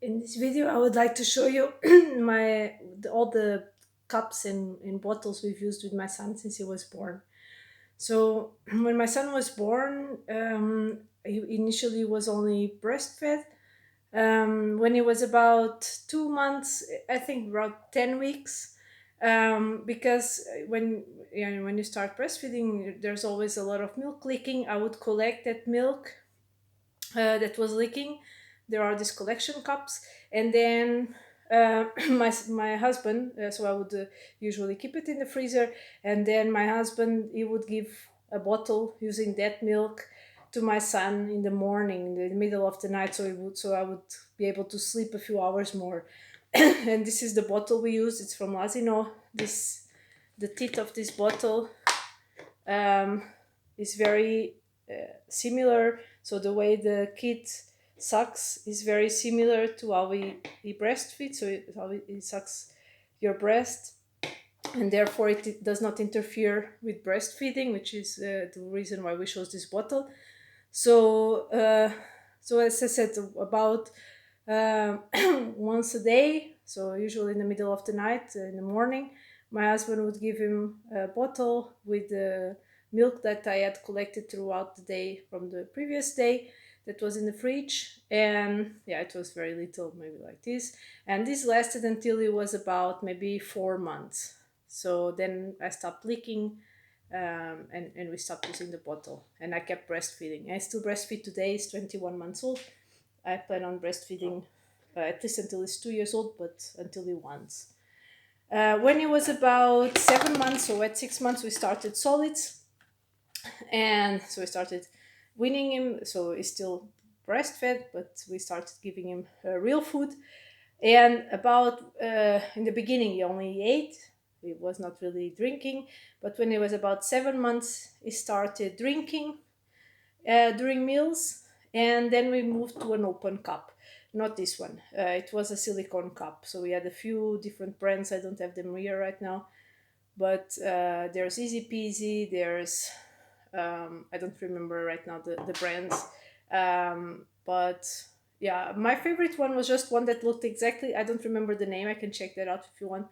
In this video, I would like to show you all the cups and bottles we've used with my son since he was born. So when my son was born, he initially was only breastfed. When he was about 2 months, I think about 10 weeks, because when you start breastfeeding, there's always a lot of milk leaking. I would collect that milk that was leaking. There are these collection cups, and then my husband. So I would usually keep it in the freezer, and then my husband he would give a bottle using that milk to my son in the morning, in the middle of the night, so I would be able to sleep a few hours more. And this is the bottle we use. It's from Lasinoh. The teeth of this bottle um, is very similar. So the way the kid sucks is very similar to how he breastfeeds. So how he sucks your breast, and therefore it does not interfere with breastfeeding, which is the reason why we chose this bottle. So, so as I said, about uh, once a day, so usually in the middle of the night, in the morning, my husband would give him a bottle with the milk that I had collected throughout the day from the previous day that was in the fridge. And yeah, it was very little, maybe like this. And this lasted until it was about maybe 4 months. So then I stopped leaking, and we stopped using the bottle. And I kept breastfeeding. I still breastfeed today. He's 21 months old. I plan on breastfeeding at least until he's 2 years old, but until he wants. When he was about 7 months, so at 6 months, we started solids, and so we started weaning him. So he's still breastfed, but we started giving him real food. And about in the beginning, he only ate. He was not really drinking, but when he was about 7 months, he started drinking during meals, and then we moved to an open cup. Not this one. It was a silicone cup. So we had a few different brands. I don't have them here right now, but there's Easy Peasy. There's I don't remember right now the brands, but yeah, my favorite one was just one that looked exactly. I don't remember the name. I can check that out if you want.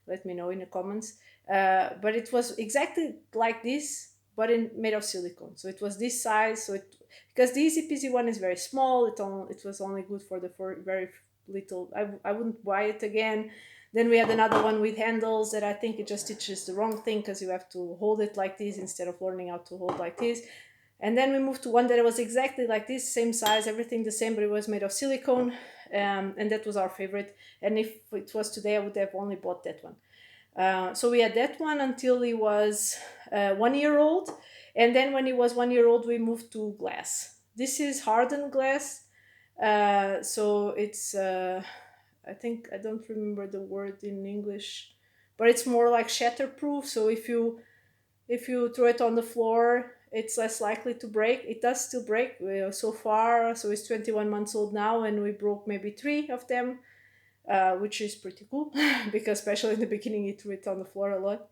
Let me know in the comments. But it was exactly like this, but made of silicone. So it was this size. So it because the Easy Peasy one is very small. It was only good for very little. I wouldn't buy it again. Then we had another one with handles that I think it just teaches the wrong thing because you have to hold it like this instead of learning how to hold like this. And then we moved to one that was exactly like this, same size, everything the same, but it was made of silicone. And that was our favorite. And if it was today, I would have only bought that one. So we had that one until he was 1 year old. And then when he was 1 year old, we moved to glass. This is hardened glass. So it's, I think, I don't remember the word in English, but it's more like shatterproof. So if you throw it on the floor, it's less likely to break. It does still break so far. So he's 21 months old now, and we broke maybe three of them, which is pretty cool because especially in the beginning he threw it on the floor a lot.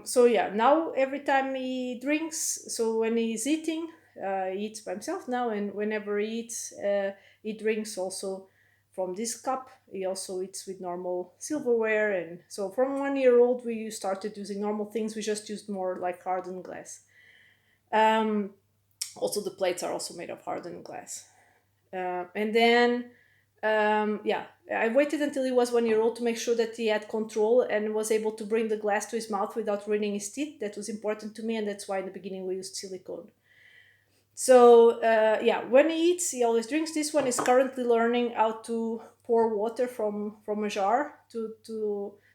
So yeah, now every time he drinks, so when he's eating, he eats by himself now, and whenever he eats, he drinks also from this cup. He also eats with normal silverware, and so from 1 year old we started using normal things. We just used more like hardened glass. Um, Also, the plates are also made of hardened glass. And then yeah, I waited until he was 1 year old to make sure that he had control and was able to bring the glass to his mouth without ruining his teeth. That was important to me, and that's why in the beginning we used silicone. So yeah, when he eats, he always drinks. This one is currently learning how to pour water from a jar to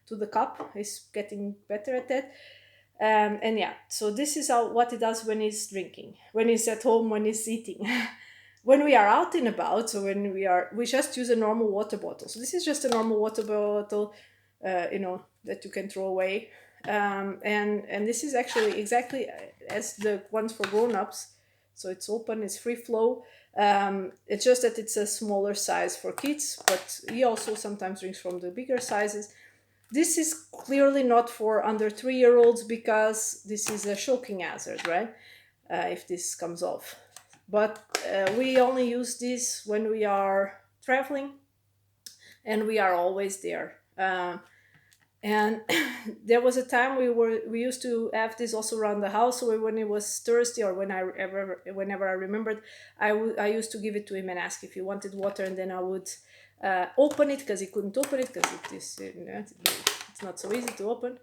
the cup. He's getting better at that. And yeah, so this is what he does when he's drinking, when he's at home, when he's eating. When we are out and about, so we just use a normal water bottle. So this is just a normal water bottle, that you can throw away. And this is actually exactly as the ones for grown-ups. So it's open, it's free flow. It's just that it's a smaller size for kids, but he also sometimes drinks from the bigger sizes. This is clearly not for under 3 year olds because this is a choking hazard, right? If this comes off. But we only use this when we are traveling, and we are always there. And there was a time we used to have this also around the house. So when it was thirsty, or whenever I remembered, I used to give it to him and ask if he wanted water, and then I would open it, because he couldn't open it, because it is, it's not so easy to open,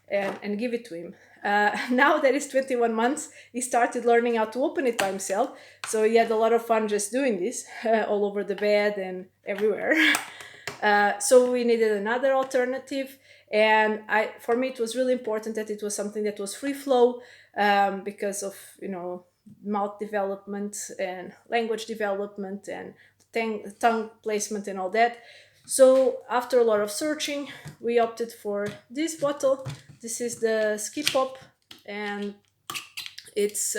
and give it to him. Now that he's 21 months, he started learning how to open it by himself. So he had a lot of fun just doing this, all over the bed and everywhere. So we needed another alternative, and for me it was really important that it was something that was free flow, because of mouth development and language development and tongue placement and all that. So after a lot of searching, we opted for this bottle. This is the Ski Pop, and it's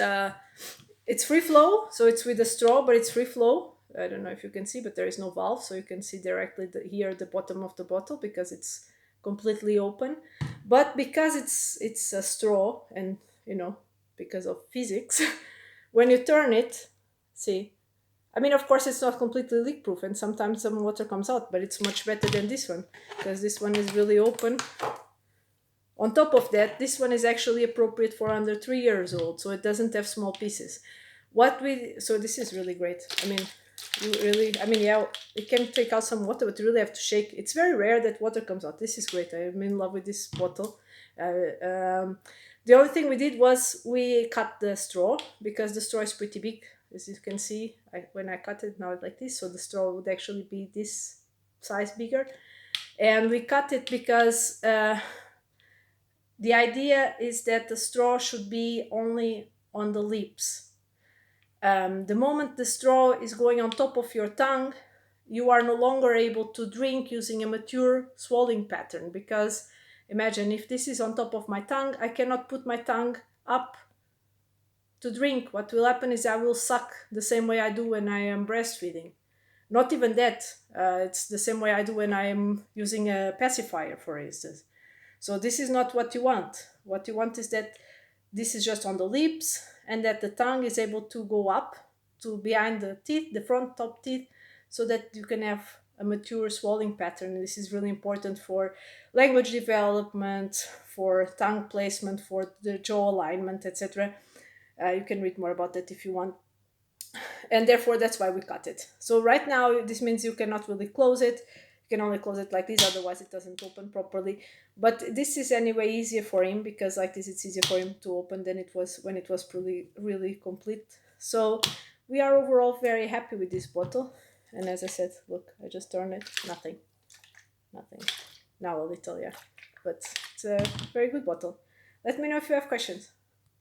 free flow, so it's with a straw, but it's free flow. I don't know if you can see, but there is no valve, so you can see directly here at the bottom of the bottle, because it's completely open. But because it's a straw, and because of physics, when you turn it, see, I mean, of course, it's not completely leak proof, and sometimes some water comes out, but it's much better than this one, because this one is really open. On top of that, this one is actually appropriate for under 3 years old, so it doesn't have small pieces. So this is really great. I mean, yeah, it can take out some water, but you really have to shake. It's very rare that water comes out. This is great. I'm in love with this bottle. The only thing we did was we cut the straw, because the straw is pretty big, as you can see. When I cut it, now it's like this, so the straw would actually be this size bigger. And we cut it because the idea is that the straw should be only on the lips. The moment the straw is going on top of your tongue, you are no longer able to drink using a mature swallowing pattern, because imagine if this is on top of my tongue, I cannot put my tongue up to drink. What will happen is I will suck the same way I do when I am breastfeeding. Not even that. It's the same way I do when I am using a pacifier, for instance. So this is not what you want. What you want is that this is just on the lips, and that the tongue is able to go up to behind the teeth, the front top teeth, so that you can have a mature swallowing pattern. And this is really important for language development, for tongue placement, for the jaw alignment, etc. You can read more about that if you want. And therefore, that's why we cut it. So right now, this means you cannot really close it. You can only close it like this, otherwise it doesn't open properly. But this is anyway easier for him, because like this it's easier for him to open than it was when it was really complete. So we are overall very happy with this bottle. And as I said, look, I just turned it, nothing. Now a little, yeah. But it's a very good bottle. Let me know if you have questions.